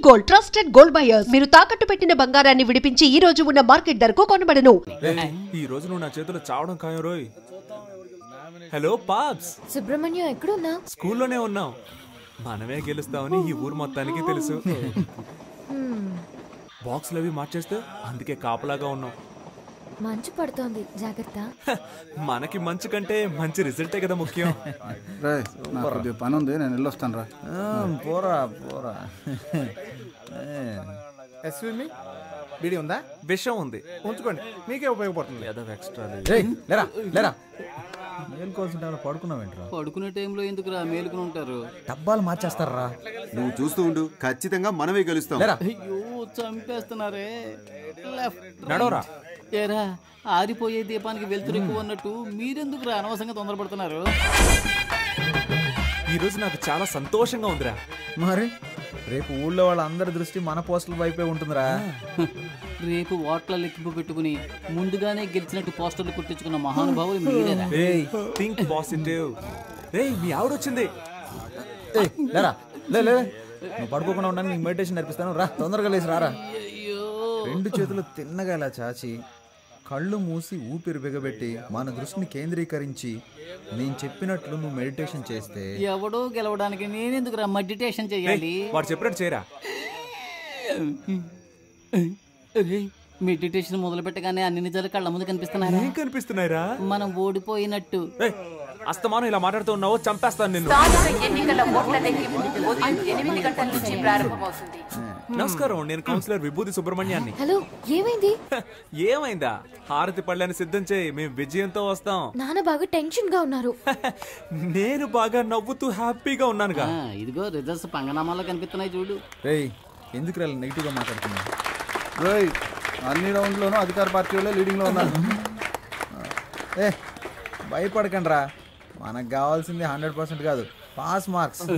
Gold trusted gold buyers. మీరు తాకట్టు పెట్టిన బంగారాన్ని విడిపించి ఈ రోజు ఉన్న మార్కెట్ ధరకు కొనబడను. ఈ రోజు నువ్వు నా చేతిలో చావడం ఖాయం రోయ్. Hello pops. సుబ్రహ్మణ్యం ఎక్కడున్నా? స్కూల్లోనే ఉన్నాం. మనమే గెలుస్తామని ఈ ఊరు మొత్తానికి తెలుసు. బాక్స్లు అవి మార్చేస్తే అందుకే కాపలాగా ఉన్నాం. మంచు పడుతోంది, జాగ్రత్త. మనకి మంచు కంటే మంచి రిజల్టే కదా ముఖ్యం. పని ఉంది, నేను వెళ్ళొస్తాను రా. పోరా పోరా. బీడీ ఉందా? విషయం ఉంది, ఉంచుకోండి, మీకే ఉపయోగపడుతుంది. ఏదో ఎక్స్ట్రా లేరా లేరా. మేలుకోవాల్సిన టైంలో పడుకున్నావేంట్రా? పడుకునే టైంలో ఎందుకురా మేలుకుని ఉంటారు? డబ్బాలు మార్చేస్తారా? నువ్వు చూస్తూ ఉండు, ఖచ్చితంగా మనమే గెలుస్తాం. అయ్యో చంపేస్తున్నారే. నడవరా. ఏరా, ఆరిపోయే దీపానికి వెళ్తురు ఎక్కువ అన్నట్టు మీరెందుకురా అనవసరంగా తొందరపడుతున్నారు? ఈ రోజు నాకు చాలా సంతోషంగా ఉందిరా. మరి రేపు ఊళ్ళో వాళ్ళందరి దృష్టి మన పోస్టుల వైపే ఉంటుందిరా. రేపు ఓట్ల లెక్కింపు పెట్టుకుని ముందుగానే గెలిచినట్టు పోస్టర్లు కుట్టించుకున్న మహానుభావులు మీరేరా. Think positive. మీ ఆవిడొచ్చింది. లేరా లే లే, నువ్వు పడుకోకుండా ఉండడానికి నీకు మెడిటేషన్ నేర్పిస్తాను రా. తొందరగా లేచి రారా. రెండు చేతులు తిన్నగా ఇలా చాచి కళ్ళు మూసి ఊపిరి బిగబెట్టి మన దృష్టిని కేంద్రీకరించి నేను చెప్పినట్లు నువ్వు మెడిటేషన్ చేస్తే ఎవడో గెలవడానికి నేనెందుకురా మెడిటేషన్ చేయాలి? వాడు చెప్పినట్టు చేయరా. మెడిటేషన్ మొదలు పెట్టగానే అన్ని నిజాలు కళ్ళ ముందు కనిపిస్తున్నారా? ఏం కనిపిస్తున్నాయిరా? మనం ఓడిపోయినట్టు. అస్తమానం ఇలా మాట్లాడుతూ ఉన్నావు, చంపేస్తాను నిన్ను. ఎన్నికల ఓట్ల లెక్కింపు ఉదయం 8 గంటల నుంచి ప్రారంభమవుతుంది. నమస్కారం, నేను కౌన్సిలర్ విభూతి సుబ్రహ్మణ్యాన్ని. హలో, ఏమైంది? ఏమైందా? హారతి పళ్ళని సిద్ధం చేయి, మేము విజయంతో వస్తాం. నాన్న బాగా టెన్షన్ గా ఉన్నారు. నేను బాగా నవ్వుతూ హ్యాపీగా ఉన్నానుగా. ఇదిగో రిజల్ట్స్ పంగనామాల్లో కనిపిస్తున్నాయి చూడు. రేయ్, ఎందుకు రా నెగిటివ్గా మాట్లాడుతున్నావు? రోయ్, అన్ని రౌండ్లోనూ అధికార పార్టీ వాళ్ళే లీడింగ్లో ఉన్నారు. భయపడకండి రా, మనకు కావాల్సింది 100% కాదు, పాస్ మార్క్స్.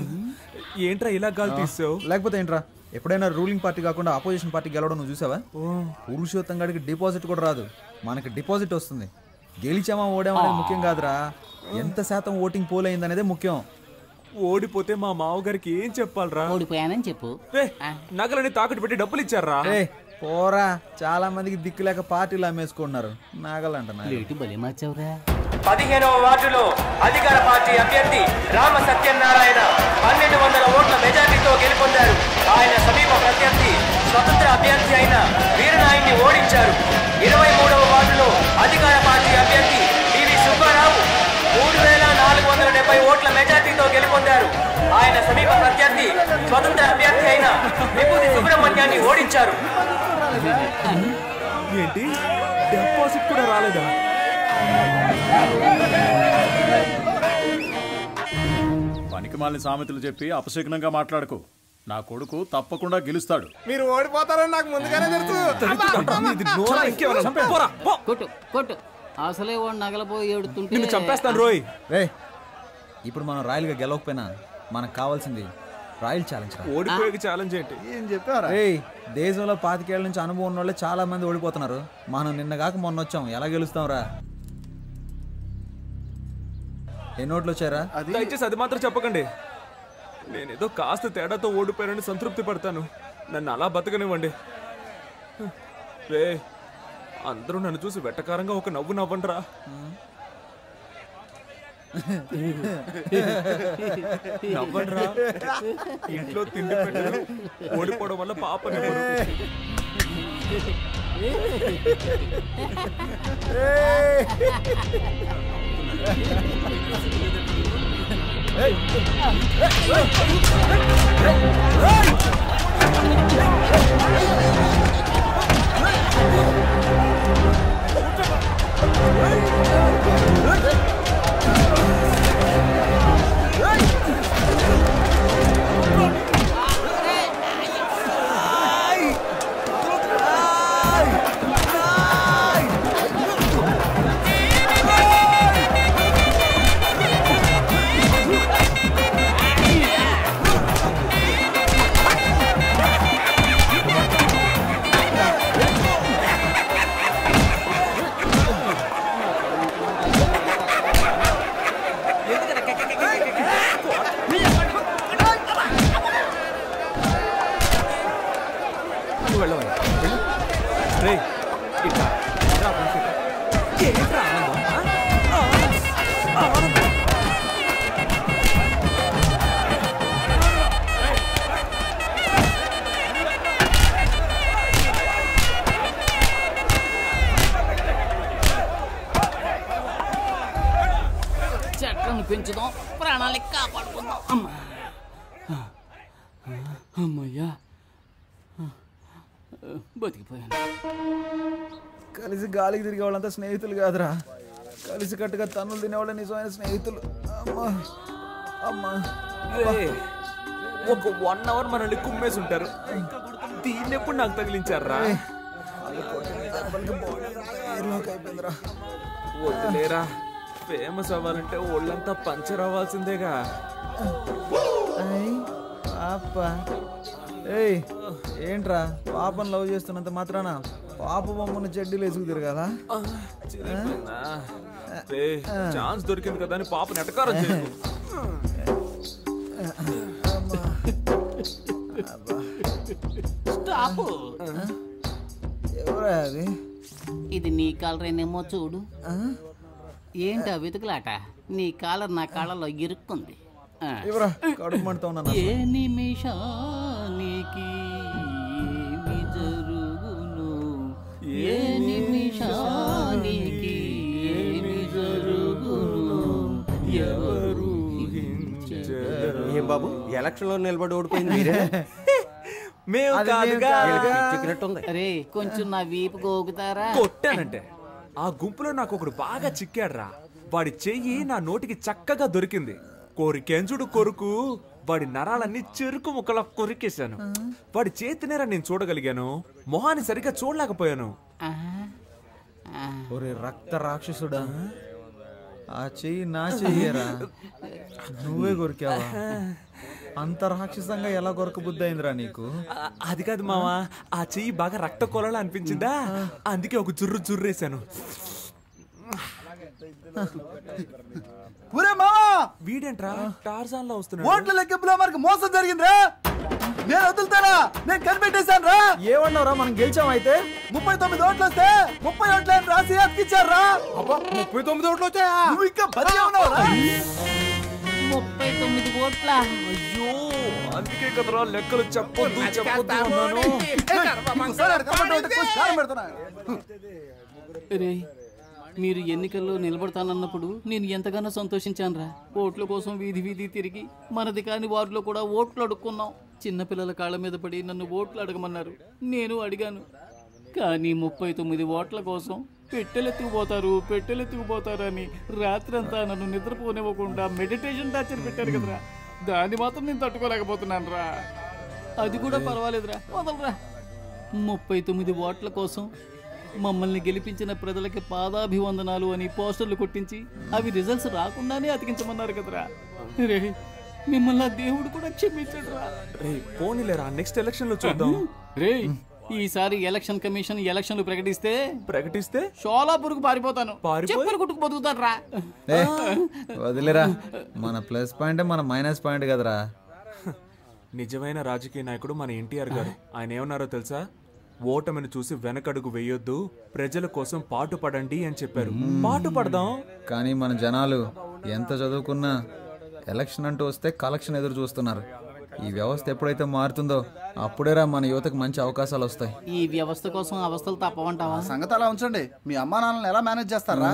ఏంట్రా ఇలా గాలి తీసావు? లేకపోతే ఏంట్రా, ఎప్పుడైనా రూలింగ్ పార్టీ కాకుండా ఆపోజిషన్ పార్టీ గెలవడం నువ్వు చూసావా? పురుషోత్తం గాడికి డిపాజిట్ కూడా రాదు, మనకి డిపాజిట్ వస్తుంది. గెలిచామా ఓడామా అనేది ముఖ్యం కాదురా, ఎంత శాతం ఓటింగ్ పోల్ అయింది అనేదే ముఖ్యం. ఓడిపోతే మా మావగారికి ఏం చెప్పాలరా? ఓడిపోయానని చెప్పు. నగలని తాకట్టు పెట్టి డబ్బులు ఇచ్చారా? పోరా, చాలా మందికి దిక్కు లేక పార్టీలు అమ్మేసుకుంటున్నారు. నాగలంట బలి మార్చావురా. 15వ వార్డులో అధికార పార్టీ అభ్యర్థి రామ సత్యనారాయణ 1200 ఓట్ల మెజార్టీతో గెలుపొందారు. ఆయన సమీప ప్రత్యర్థి స్వతంత్ర అభ్యర్థి అయిన వీరనాయుడిని ఓడించారు. 23వ వార్డులో అధికార పార్టీ అభ్యర్థి పివి సుబ్బారావు 3470 ఓట్ల మెజార్టీతో గెలుపొందారు. ఆయన సమీప ప్రత్యర్థి స్వతంత్ర అభ్యర్థి అయిన విభూతి సుబ్రహ్మణ్యాన్ని ఓడించారు. ఏంటి, డిపాజిట్ కూడా రాలేదా? పనికిమాలిన సామెతలు చెప్పి అపశకునంగా మాట్లాడుకో. నా కొడుకు తప్పకుండా గెలుస్తాడు. మీరు ఓడిపోతారని నాకు ముందుగానే తెలుసు. కొట్టు. అసలే వాడు నగలపోయి ఏడుతుంటే నిన్ను చంపేస్తాను రోయ్. రే, ఇప్పుడు మనం రాయల్గా గెలవకపోయినా మనకు కావాల్సింది రాయల్ ఛాలెంజ్. ఓడిపోయే ఛాలెంజ్ ఏంటి? ఏం చెప్పారా? దేశంలో 25 ఏళ్ల నుంచి అనుభవం ఉన్న వాళ్ళే చాలా మంది ఓడిపోతున్నారు. మనం నిన్న కాక మొన్న వచ్చాం, ఎలా గెలుస్తాం రా? ఎన్ని ఓట్లు వచ్చారా? దయచేసి అది మాత్రం చెప్పకండి. నేనేదో కాస్త తేడాతో ఓడిపోయానని సంతృప్తి పడతాను. నన్ను అలా బతకనివ్వండి. రే, అందరూ నన్ను చూసి వెట్టకారంగా ఒక నవ్వు నవ్వండిరా. నవ్వండిరా. ఇంట్లో తిండి పెట్టారు, ఓడిపోవడం వల్ల పాప నువ్వు వెళ్ళవాలి. రేయ్, ఇట్లా రా, పంపిస్తా. ఏంట్రా ఆనందం? ఆనందం. చెట్లను పెంచుదాం, ప్రాణాలకి కాపాడుకుందాం. అమ్మా, అమ్మయ్యా, బతికిపోయాను. కలిసి గాలికి తిరిగే వాళ్ళంతా స్నేహితులు కాదురా, కలిసి కట్టుగా తన్నులు తినేవాళ్ళ నిజమైన స్నేహితులు. అమ్మా అమ్మా, రేయ్, ఒక 1 hour మనల్ని కుమ్మేసి ఉంటారు. దీన్ని ఎప్పుడు నాకు తగిలించారా? అయిపోయిందిరా. వద్దులేరా, ఫేమస్ అవ్వాలంటే ఒళ్ళంతా పంచర్ అవ్వాల్సిందేగా. పాప, ఏయ్ ఏంట్రా పాపను లవ్ చేస్తున్నంత మాత్రాన పాప బొమ్మను చెడ్డీలు వేసుకు తిరగాల? ఛాన్స్ దొరికింది కదా అని పాపని ఎటకారం చేయకు. స్టాప్. ఎవరా అది? ఇది నీ కాలరేనేమో చూడు. ఏంటా వెతుకులాట? నీ కాలర్ నా కాళ్ళలో ఇరుక్కుంది. ఎవరా కడుపు మంటతో ఉన్నాను. ఏ నిమిషానికి ఏమి జరుగును, ఏ నిమిషానికి ఏమి జరుగును, ఎవరు ఏం బాబు ఎలక్షన్ లో నిలబడి ఓడిపోయింది? అరే కొంచెం నా వీపు గోగుతారా? కొట్టానంటే ఆ గుంపులో నాకు ఒకడు బాగా చిక్కాడ్రా. వాడి చెయ్యి నా నోటికి చక్కగా దొరికింది. కోరికెంజుడు కొరుకు వాడి నరాలన్నీ చెరుకు ముక్కలా కొరికేశాను. వాడి చేతినేరా నేను చూడగలిగాను, మొహాన్ని సరిగ్గా చూడలేకపోయాను. ఒరే రక్త రాక్షసుడా, ఆ చెయ్యి నా చెయ్యరా, నువ్వే కొరికావా? అంత రాక్షసంగా ఎలా కొరక బుద్ధి అయిందిరా నీకు? అది కాదు మావా, ఆ చెయ్యి బాగా రక్త కొలలా అనిపించిందా, అందుకే ఒక జుర్రేశాను. వీడేంట్రా టార్జాన్ లో వస్తున్నాడు? ఓట్ల లెక్కింపులో మనకు మోసం జరిగిందిరా. నేను వదులుతారా? నేను కనిపెట్టేశాను రా. ఏమన్నావురా? మనం గెలిచాం. అయితే 39 ఓట్లు వస్తే 30 ఓట్లని రాసి అతికిచ్చారా? 39 ఓట్లు వచ్చాయా? నువ్వు ఇంకా బతికే ఉన్నావురా? 39 ఓట్ల. అయ్యో, అందుకే కదరా లెక్కలు చెప్పొద్దు అన్నాను. రే, మీరు ఎన్నికల్లో నిలబడతానన్నప్పుడు నేను ఎంతగానో సంతోషించానురా. ఓట్ల కోసం వీధి వీధి తిరిగి మనది కాని వారిలో కూడా ఓట్లు అడుక్కున్నాం. చిన్నపిల్లల కాళ్ళ మీద పడి నన్ను ఓట్లు అడగమన్నారు, నేను అడిగాను. కానీ 39 ఓట్ల కోసం పెట్టెలెత్తుకుపోతారు అని రాత్రంతా నన్ను నిద్రపోనివ్వకుండా మెడిటేషన్ టార్చర్ పెట్టారు కదరా. దాన్ని మాత్రం నేను తట్టుకోలేకపోతున్నాను రా. అది కూడా పర్వాలేదురా, వదలరా. 39 ఓట్ల కోసం మమ్మల్ని గెలిపించిన ప్రజలకి పాదాభివందనాలు అని పోస్టర్లు కొట్టించి అవి రిజల్ట్స్ రాకుండానే అతికించమన్నారు కదరా. రే, మిమ్మల్ని ఆ దేవుడు కూడా క్షమించడురా. పోనీలేరా, నెక్స్ట్ ఎలక్షన్ లో చూద్దాం. రే, ఈసారి ఎలక్షన్ కమిషన్ ఎలక్షన్లు ప్రకటిస్తే షోలాపూర్కు పారిపోతాను. చెప్పులు కుట్టుకు బతుకుతాను రా. వదిలేరా, మన ప్లస్ పాయింట్ మన మైనస్ పాయింట్ కదరా. నిజమైన రాజకీయ నాయకుడు మన ఎన్టీఆర్ గారు. ఆయన ఏమన్నారో తెలుసా? ఓటమిని చూసి వెనకడుగు వేయొద్దు, ప్రజల కోసం పాటు పడండి అని చెప్పారు. పాటు పడదాం. కానీ మన జనాలు ఎంత చదువుకున్నా ఎలక్షన్ అంటూ వస్తే కలెక్షన్ ఎదురు చూస్తున్నారు. ఈ వ్యవస్థ ఎప్పుడైతే మారుతుందో అప్పుడేరా మన యువతకు మంచి అవకాశాలు వస్తాయి. ఈ వ్యవస్థ కోసం అవస్థలు తప్పవంటావా? సంగతి అలా ఉంచండి. మీ అమ్మా నాన్నలను ఎలా మేనేజ్ చేస్తారా?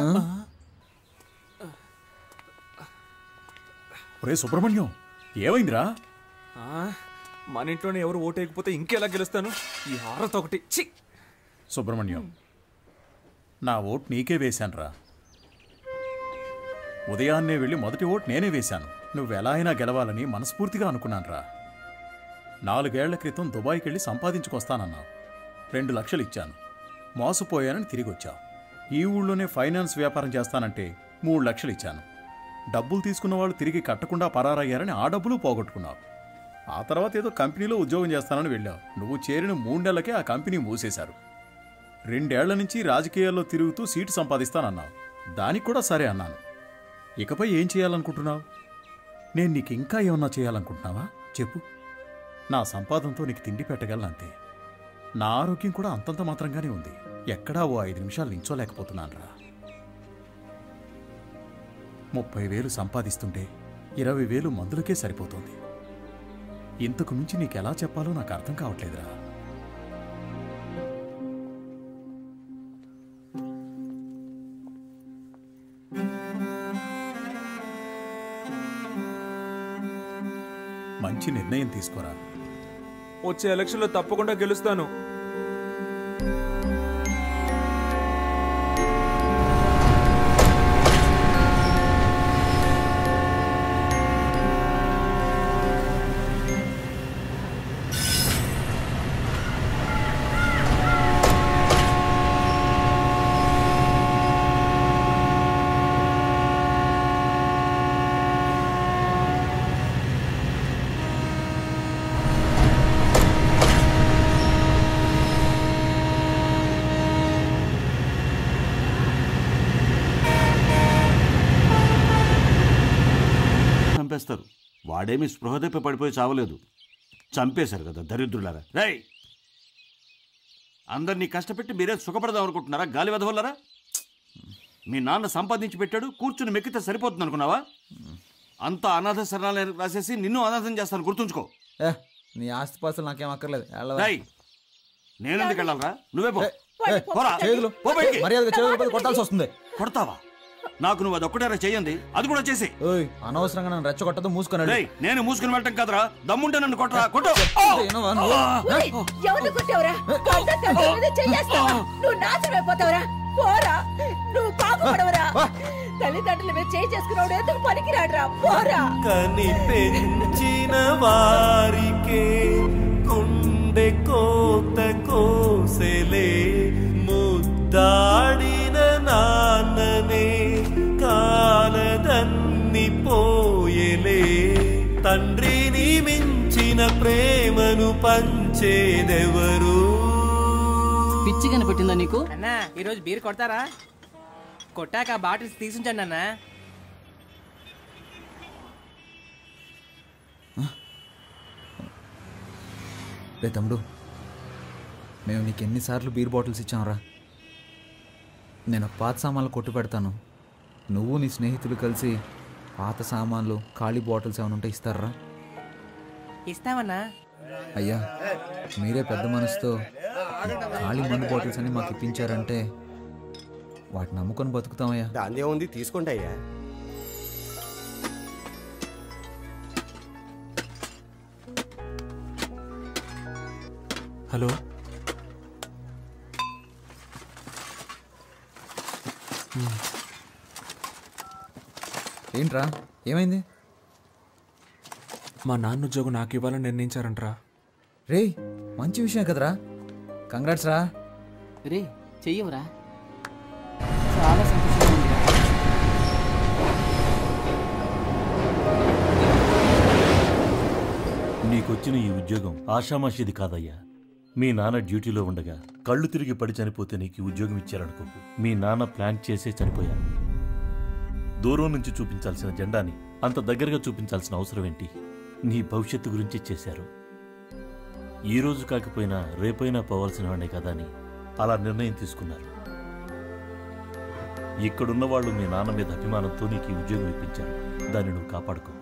ఒరే సుబ్రహ్మణ్యం, ఏమైందిరా? మన ఇంట్లోనే ఎవరు ఓటేయకపోతే ఇంకెలా గెలుస్తాను? ఈ హారత ఒకటి. సుబ్రహ్మణ్యం, నా ఓటు నీకే వేశానురా. ఉదయాన్నే వెళ్ళి మొదటి ఓటు నేనే వేశాను. నువ్వెలా అయినా గెలవాలని మనస్ఫూర్తిగా అనుకున్నానురా. 4 ఏళ్ల క్రితం దుబాయ్కి వెళ్ళి సంపాదించుకొస్తానన్నావు. 2 లక్షలు ఇచ్చాను, మోసపోయానని తిరిగి వచ్చావు. ఈ ఊళ్ళోనే ఫైనాన్స్ వ్యాపారం చేస్తానంటే 3 లక్షలు ఇచ్చాను. డబ్బులు తీసుకున్న వాళ్ళు తిరిగి కట్టకుండా పరారయ్యారని ఆ డబ్బులు పోగొట్టుకున్నావు. ఆ తర్వాత ఏదో కంపెనీలో ఉద్యోగం చేస్తానని వెళ్ళావు. నువ్వు చేరిన 3 నెలలకే ఆ కంపెనీ మూసేశారు. 2 ఏళ్ల నుంచి రాజకీయాల్లో తిరుగుతూ సీటు సంపాదిస్తానన్నావు. దానికి కూడా సరే అన్నాను. ఇకపై ఏం చేయాలనుకుంటున్నావు? నేను నీకు ఇంకా ఏమన్నా చేయాలనుకుంటున్నావా చెప్పు. నా సంపాదనతో నీకు తిండి పెట్టగలను అంతే. నా ఆరోగ్యం కూడా అంతంత మాత్రంగానే ఉంది. ఎక్కడా ఓ 5 నిమిషాలు నించోలేకపోతున్నానురా. 30,000 సంపాదిస్తుంటే 20,000 మందులకే సరిపోతుంది. ఇంతకు మించి నీకెలా చెప్పాలో నాకు అర్థం కావట్లేదురా. మంచి నిర్ణయం తీసుకోరా. వచ్చే ఎలక్షన్లో తప్పకుండా గెలుస్తాను. చంపేస్తారు. వాడేమి స్పృహ తెప్పి పడిపోయి చావలేదు, చంపేశారు కదా దరిద్రులారా. రేయ్, అందరినీ కష్టపెట్టి మీరే సుఖపడదాం అనుకుంటున్నారా గాలి వెధవల్లారా? మీ నాన్న సంపాదించి పెట్టాడు, కూర్చుని మెక్కితే సరిపోతుంది అనుకున్నావా? అంతా అనాథ శరణాలయం రాసేసి నిన్ను అనాథం చేస్తాను, గుర్తుంచుకో. నీ ఆస్తి పాస్తులు నాకేం అక్కర్లేదు. నేను ఎందుకు వెళ్ళాలరా? నువ్వే కొట్టాల్సి వస్తుంది. కొడతావా? నాకు నువ్వు అదొక్కటేరా చేయండి, అది కూడా చేసి. అనవసరంగా నన్ను రెచ్చగొట్టదు, మూసుకున్నాడు. నేను మూసుకుని వెళ్ళటం కదరా, దమ్ముంటే నన్ను కొట్టరా. కొట్టు. తల్లిదండ్రుల మీద చేయి చేసుకున్నాడు, ఎందుకు పనికిరాడురా? పోరా. కని పెంచిన వారికే గుండె కోత కోసెలే, ముద్దాడిన నాన్ననే కాలదన్ని పోయెలే. తండ్రిని మించిన ప్రేమను పంచేదెవరు? పిచ్చి కనిపెట్టిందా నీకు? అన్నా ఈరోజు బీర్ కొడతారా? కొట్టాక బాటిల్స్ తీసుంచండి అన్నా. రే తమ్ముడు, మేము నీకు ఎన్నిసార్లు బీర్ బాటిల్స్ ఇచ్చాంరా? నేను పాత సామాన్లు కొట్టు పెడతాను, నువ్వు నీ స్నేహితులు కలిసి పాత సామాన్లు ఖాళీ బాటిల్స్ ఏమైనా ఉంటే ఇస్తారా? ఇస్తామన్నా. అయ్యా, మీరే పెద్ద మనసుతో ఖాళీ మందు బాటిల్స్ అని మాకు ఇప్పించారంటే వాటిని నమ్ముకొని బతుకుతామయ్యా. దాని ఏముంది, తీసుకోండి అయ్యా. హలో, ఏంట్రా, ఏమైంది? మా నాన్న ఉద్యోగం నాకు ఇవ్వాలని నిర్ణయించారంట్రా. రే, మంచి విషయం కదరా, కంగ్రాట్స్ రా. రే చెయ్యవరా, చాలా సంతోషంగా ఉంది. నీకొచ్చిన ఈ ఉద్యోగం ఆషామాషిది కాదయ్యా. మీ నాన్న డ్యూటీలో ఉండగా కళ్ళు తిరిగి పడి చనిపోతే నీకు ఈ ఉద్యోగం ఇచ్చారనుకోకు. మీ నాన్న ప్లాన్ చేసే చనిపోయారు. దూరం నుంచి చూపించాల్సిన జెండాని అంత దగ్గరగా చూపించాల్సిన అవసరం ఏంటి? నీ భవిష్యత్తు గురించి చేశారు. ఈ రోజు కాకపోయినా రేపైనా పోవాల్సిన వాడే కదా అని అలా నిర్ణయం తీసుకున్నారు. ఇక్కడున్న వాళ్ళు మీ నాన్న మీద అభిమానంతో నీకు ఈ ఉద్యోగం ఇప్పించారు. దాన్ని నువ్వు కాపాడుకో.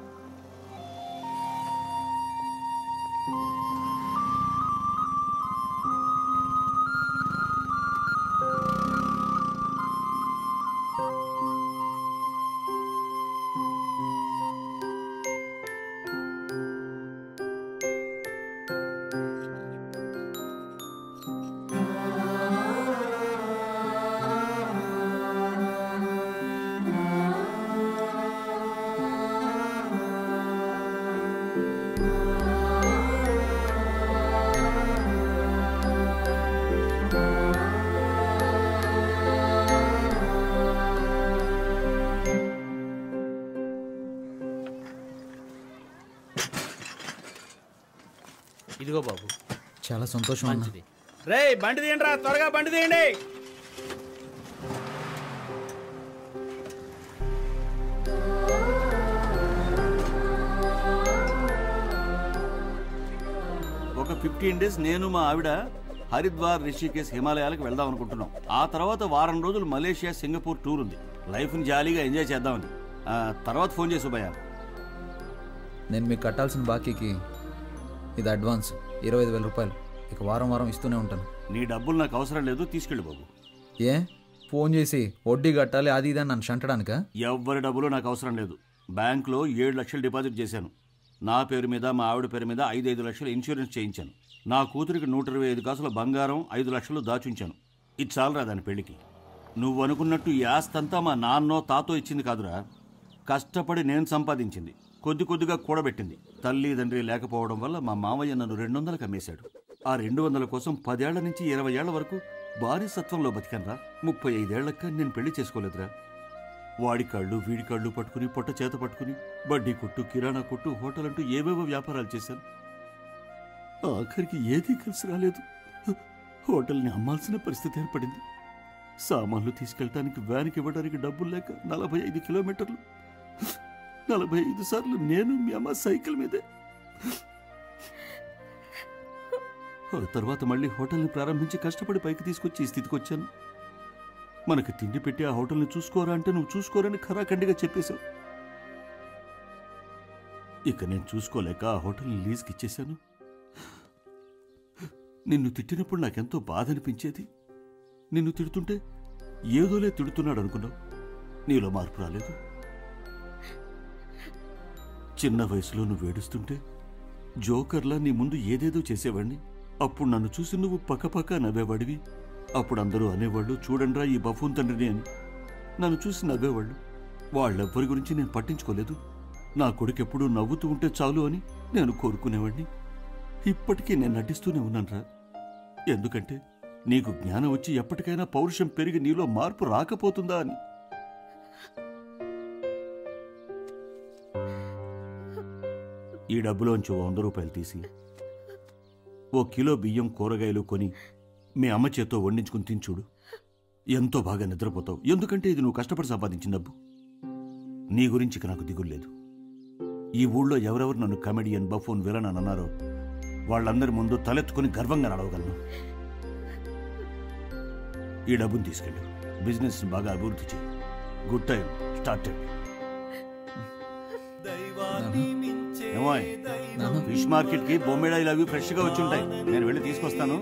ఇదిగో బాబు. చాలా సంతోషం అన్న. రే బండి తీయండి రా, త్వరగా బండి తీయండి. ఒక 15 days నేను మా ఆవిడ హరిద్వార్, రిషికేశ్, హిమాలయాలకు వెళ్దాం అనుకుంటున్నాం. ఆ తర్వాత వారం రోజులు మలేషియా, సింగపూర్ టూర్ ఉంది. లైఫ్ని జాలీగా ఎంజాయ్ చేద్దామని. తర్వాత ఫోన్ చేసి భయ్యా. నేను మీకు కట్టాల్సిన బాకీకి ఇది అడ్వాన్స్ 25,000 రూపాయలు. ఇక వారం వారం ఇస్తూనే ఉంటాను. నీ డబ్బులు నాకు అవసరం లేదు, తీసుకెళ్ళి బాబు. ఏ ఫోన్ చేసి వడ్డీ కట్టాలి అది ఇది అని నన్ను షంటడానికా? ఎవ్వరి డబ్బులు నాకు అవసరం లేదు. బ్యాంకులో 7 లక్షలు డిపాజిట్ చేశాను. నా పేరు మీద, మా ఆవిడ పేరు మీద 5 లక్షలు ఇన్సూరెన్స్ చేయించాను. నా కూతురికి 125 కాసుల బంగారం 5 లక్షలు దాచుంచాను. ఇది చాలరా దాని పెళ్లికి. నువ్వు అనుకున్నట్టు ఈ ఆస్తంతా మా నాన్నో తాతో ఇచ్చింది కాదురా, కష్టపడి నేను సంపాదించింది. కొద్ది కొద్దిగా కూడబెట్టింది. తల్లి తండ్రి లేకపోవడం వల్ల మా మామయ్య నన్ను 200 అమ్మేశాడు. ఆ 200 కోసం 10 ఏళ్ల నుంచి 20 ఏళ్ల వరకు బానిసత్వంలో బతికానరా. 35 ఏళ్లక నేను పెళ్లి చేసుకోలేదురా. వాడి కాళ్ళు వీడి కాళ్ళు పట్టుకుని, పొట్ట చేత పట్టుకుని బడ్డీ కొట్టు, కిరాణా కొట్టు, హోటల్ అంటూ ఏవేవో వ్యాపారాలు చేశాను. ఆఖరికి ఏదీ కలిసి రాలేదు. హోటల్ని అమ్మాల్సిన పరిస్థితి ఏర్పడింది. సామాన్లు తీసుకెళ్ళటానికి వ్యాన్కి ఇవ్వడానికి డబ్బులు లేక 45 కిలోమీటర్లు 45 సార్లు నేను మీ అమ్మ సైకిల్ మీదే. ఆ తర్వాత మళ్ళీ హోటల్ని ప్రారంభించి కష్టపడి పైకి తీసుకొచ్చి ఈ స్థితికి వచ్చాను. మనకు తిండి పెట్టి ఆ హోటల్ని చూసుకోరా అంటే నువ్వు చూసుకోరని ఖరాఖండిగా చెప్పేశావు. ఇక నేను చూసుకోలేక ఆ హోటల్ని లీజ్కి ఇచ్చేశాను. నిన్ను తిట్టినప్పుడు నాకెంతో బాధ అనిపించేది. నిన్ను తిడుతుంటే ఏదోలే తిడుతున్నాడు అనుకున్నావు. నీలో మార్పు రాలేదు. చిన్న వయసులో నువ్వు ఏడుస్తుంటే జోకర్లా నీ ముందు ఏదేదో చేసేవాడిని. అప్పుడు నన్ను చూసి నువ్వు పక్కపక్క నవ్వేవాడివి. అప్పుడు అందరూ అనేవాళ్ళు, చూడండ్రా ఈ బఫూన్ తండ్రిని అని. నన్ను చూసి నవ్వేవాళ్ళు. వాళ్ళెవ్వరి గురించి నేను పట్టించుకోలేదు. నా కొడుకు ఎప్పుడూ నవ్వుతూ ఉంటే చాలు అని నేను కోరుకునేవాడిని. ఇప్పటికీ నేను నటిస్తూనే ఉన్నానురా. ఎందుకంటే నీకు జ్ఞానం వచ్చి ఎప్పటికైనా పౌరుషం పెరిగి నీలో మార్పు రాకపోతుందా అని. ఈ డబ్బులోంచి 100 రూపాయలు తీసి 1 కిలో బియ్యం, కూరగాయలు కొని మీ అమ్మ చేత్తో వండించుకుని తినచూడు. ఎంతో బాగా నిద్రపోతావు. ఎందుకంటే ఇది నువ్వు కష్టపడి సంపాదించిన డబ్బు. నీ గురించి నాకు దిగులు లేదు. ఈ ఊళ్ళో ఎవరెవరు నన్ను కమెడియన్, బఫూన్, విలన్ అని అన్నారో వాళ్ళందరి ముందు తలెత్తుకుని గర్వంగా నడవగలను. ఈ డబ్బును తీసుకెళ్ళు, బిజినెస్ బాగా అభివృద్ధి చేయి. Good time started. Fish market కి బొమ్మిడాయిలు అవి ఫ్రెష్ గా వచ్చి ఉంటాయి. నేను వెళ్ళి తీసుకొస్తాను.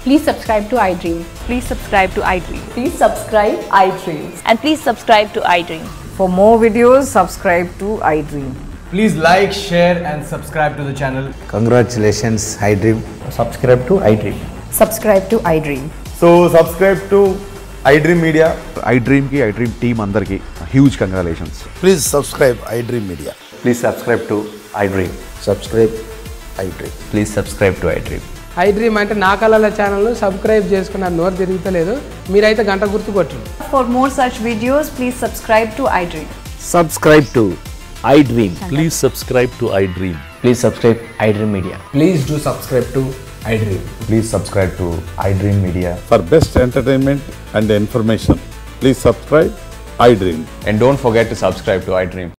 Please subscribe to iDream. Please subscribe to iDream. Please subscribe iDream. And please subscribe to iDream. For more videos, subscribe to iDream. Please like, share and subscribe to the channel. Congratulations, iDream. Subscribe to iDream. Subscribe to iDream. So subscribe to iDream Media. iDream ki iDream team andarki huge congratulations. Please subscribe iDream Media. Please subscribe to iDream. Subscribe iDream. Please subscribe to iDream. iDream అంటే నా కళల channel subscribe చేసుకున్న నోరు తిరుగుతలేదు. మీరైతే గంట గుర్తు కొట్టండి. For more such videos, please subscribe to iDream. Subscribe to iDream. Please subscribe to iDream. Please subscribe iDream Media. Please do subscribe to iDream. Please subscribe to iDream Media. For best entertainment and information, please subscribe iDream. And don't forget to subscribe to iDream.